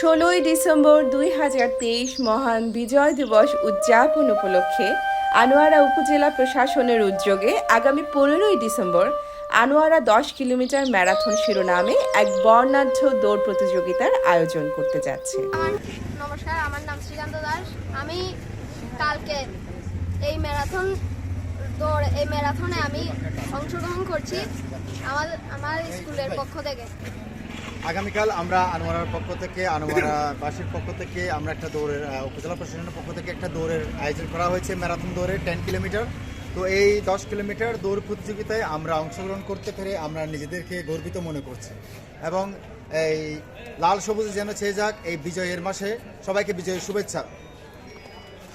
16ই December 2023 মহান বিজয় দিবস উদযাপন উপলক্ষে আনোয়ারা উপজেলা প্রশাসনের উদ্যোগে আগামী 15ই ডিসেম্বর আনোয়ারা 10 কিলোমিটার ম্যারাথন শিরোনামে এক বর্ণাঢ্য দৌড় প্রতিযোগিতার আয়োজন করতে যাচ্ছে। নমস্কার, আমার নাম শ্রীকান্ত দাস। আমি কালকে এই ম্যারাথনে আমি অংশগ্রহণ করছি আমার স্কুলের পক্ষ থেকে। আগামীকাল আমরা আনোয়ারার পক্ষ থেকে, আনোয়ারাবাসীর পক্ষ থেকে আমরা একটা দৌড়ের উপজেলা প্রশাসনের পক্ষ থেকে একটা দৌড়ের আয়োজন করা হয়েছে, ম্যারাথন দৌড়ের 10 কিলোমিটার। তো এই 10 কিলোমিটার দৌড় প্রতিযোগিতায় আমরা অংশগ্রহণ করতে পেরে আমরা নিজেদেরকে গর্বিত মনে করছি এবং এই লাল সবুজ যেন ছেয়ে যাক এই বিজয়ের মাসে। সবাইকে বিজয়ের শুভেচ্ছা।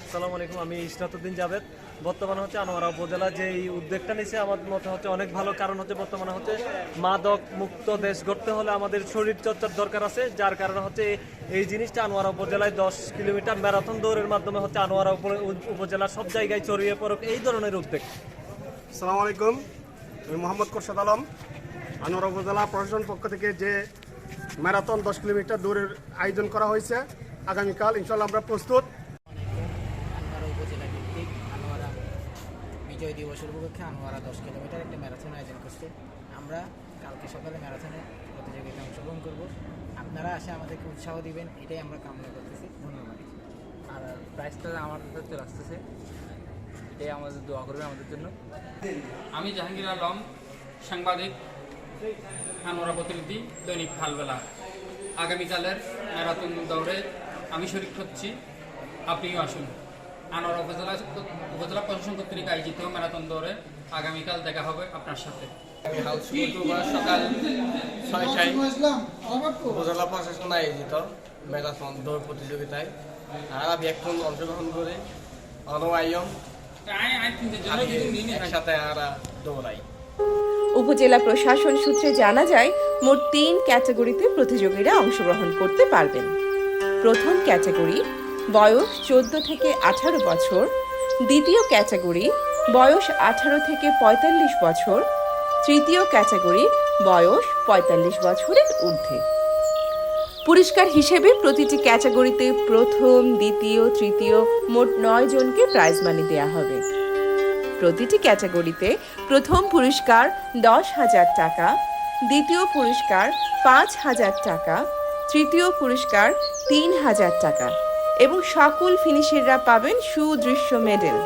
আসসালামু আলাইকুম, আমি ইশরাতুদ্দিন জাভেদ। বর্তমানে আনোয়ারা উপজেলা যে এই উদ্যোগটা নিয়েছে আমার মতে অনেক ভালো। কারণ বর্তমানে মাদক মুক্ত দেশ গড়তে হলে আমাদের শরীর চর্চার দরকার আছে, যার কারণে এই জিনিসটা আনোয়ারা উপজেলায় 10 কিলোমিটার ম্যারাথন দৌড়ের মাধ্যমে আনোয়ারা উপজেলার সব জায়গায় ছড়িয়ে পড়ুক এই ধরনের উদ্যোগ। আসসালামু আলাইকুম, আমি মোহাম্মদ খোরশেদ আলম। আনোয়ারা উপজেলা প্রশাসন পক্ষ থেকে যে ম্যারাথন 10 কিলোমিটার দৌড়ের আয়োজন করা হয়েছে, আগামীকাল ইনশাল্লাহ আমরা প্রস্তুত। বিজয় দিবসের উপলক্ষে আনোয়ারা 10 কিলোমিটার একটা ম্যারাথন আয়োজন করছে। আমরা কালকে সকালে ম্যারাথনের প্রতিযোগিতায় অংশগ্রহণ করব। আপনারা আসে আমাদেরকে উৎসাহ দিবেন, এটাই আমরা কামনা করতেছি। ধন্যবাদ। আর প্রাইসটা আমাদের কাছে আসতেছে, এটাই আমাদের দোয়া করবে আমাদের জন্য। আমি জাহাঙ্গীর আলম, সাংবাদিক, আনোয়ারা প্রতিনিধি, দৈনিক হালবেলা। আগামীকালের ম্যারাথন দৌড়ে আমি শরীক হচ্ছি, আপনিও আসুন। আনোয়ারা উপজেলা প্রশাসন কর্তৃক আয়োজিত ম্যারাথন দৌড়ে আগামীকাল দেখা হবে আপনার সাথে। সকাল 6টায় উপজেলা প্রশাসন আয়োজিত ম্যারাথন দৌড় প্রতিযোগিতায় আমি এখন অংশগ্রহণ করে একসাথে দৌড়াই। উপজেলা প্রশাসন সূত্রে জানা যায় মোট 3 ক্যাটাগরিতে প্রতিযোগীরা অংশগ্রহণ করতে পারবেন। প্রথম ক্যাটাগরি বয়স 14 থেকে 18 বছর, দ্বিতীয় ক্যাটাগরি বয়স 18 থেকে 45 বছর, তৃতীয় ক্যাটাগরি বয়স 45 বছরের ঊর্ধ্বে। পুরস্কার হিসেবে প্রতিটি ক্যাটাগরিতে প্রথম, দ্বিতীয়, তৃতীয় মোট 9 জনকে প্রাইজ মানি দেওয়া হবে। প্রতিটি ক্যাটাগরিতে প্রথম পুরস্কার 10,000 টাকা, দ্বিতীয় পুরস্কার 5,000 টাকা, তৃতীয় পুরস্কার 3,000 টাকা এবং সকল ফিনিশাররা পাবেন সুদৃশ্য মেডেল।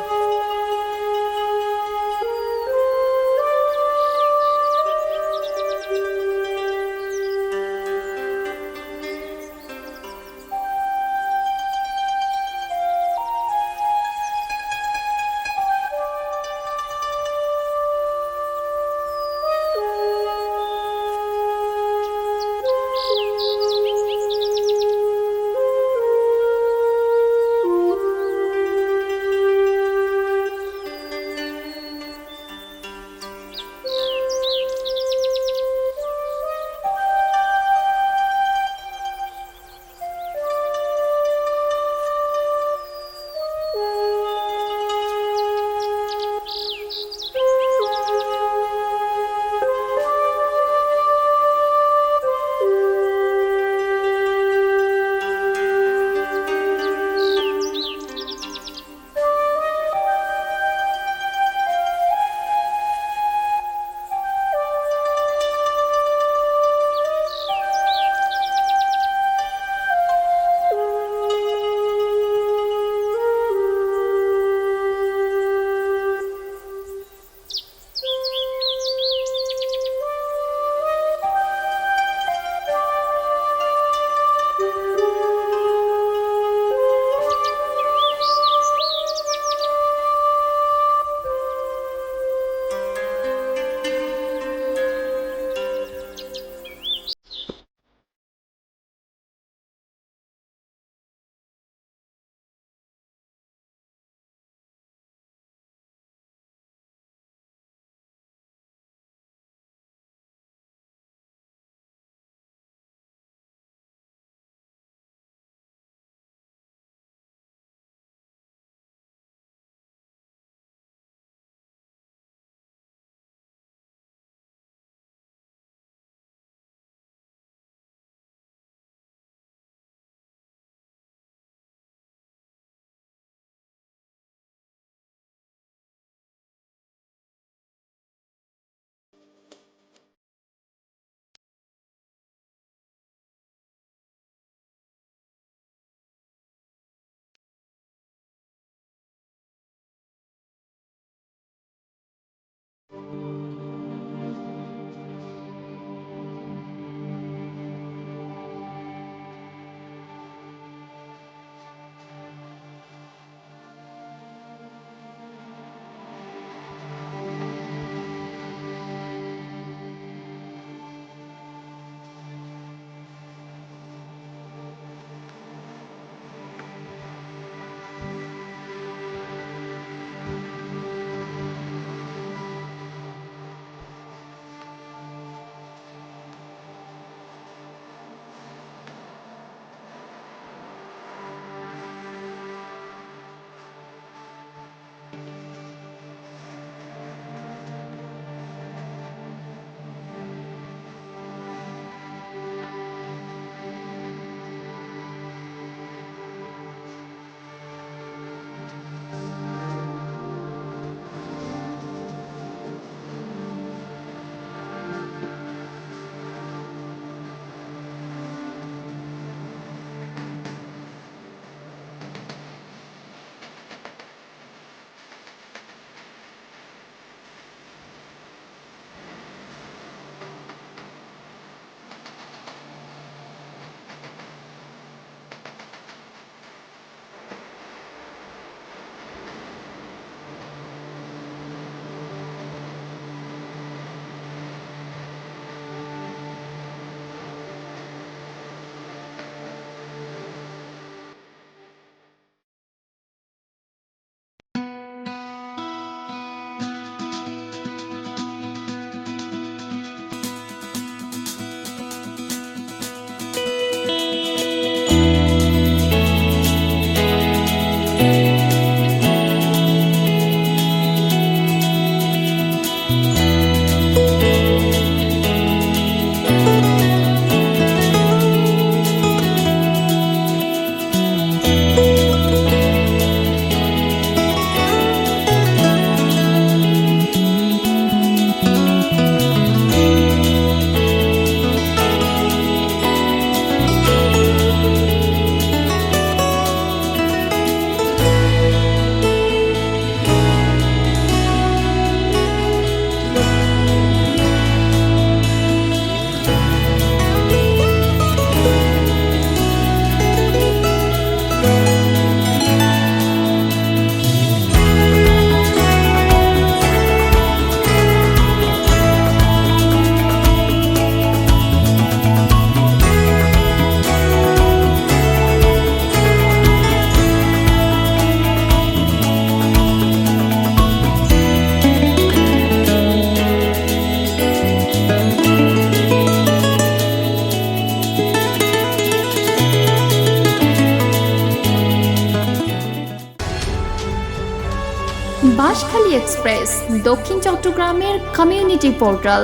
বাঁশখালী এক্সপ্রেস, দক্ষিণ চট্টগ্রামের কমিউনিটি পোর্টাল।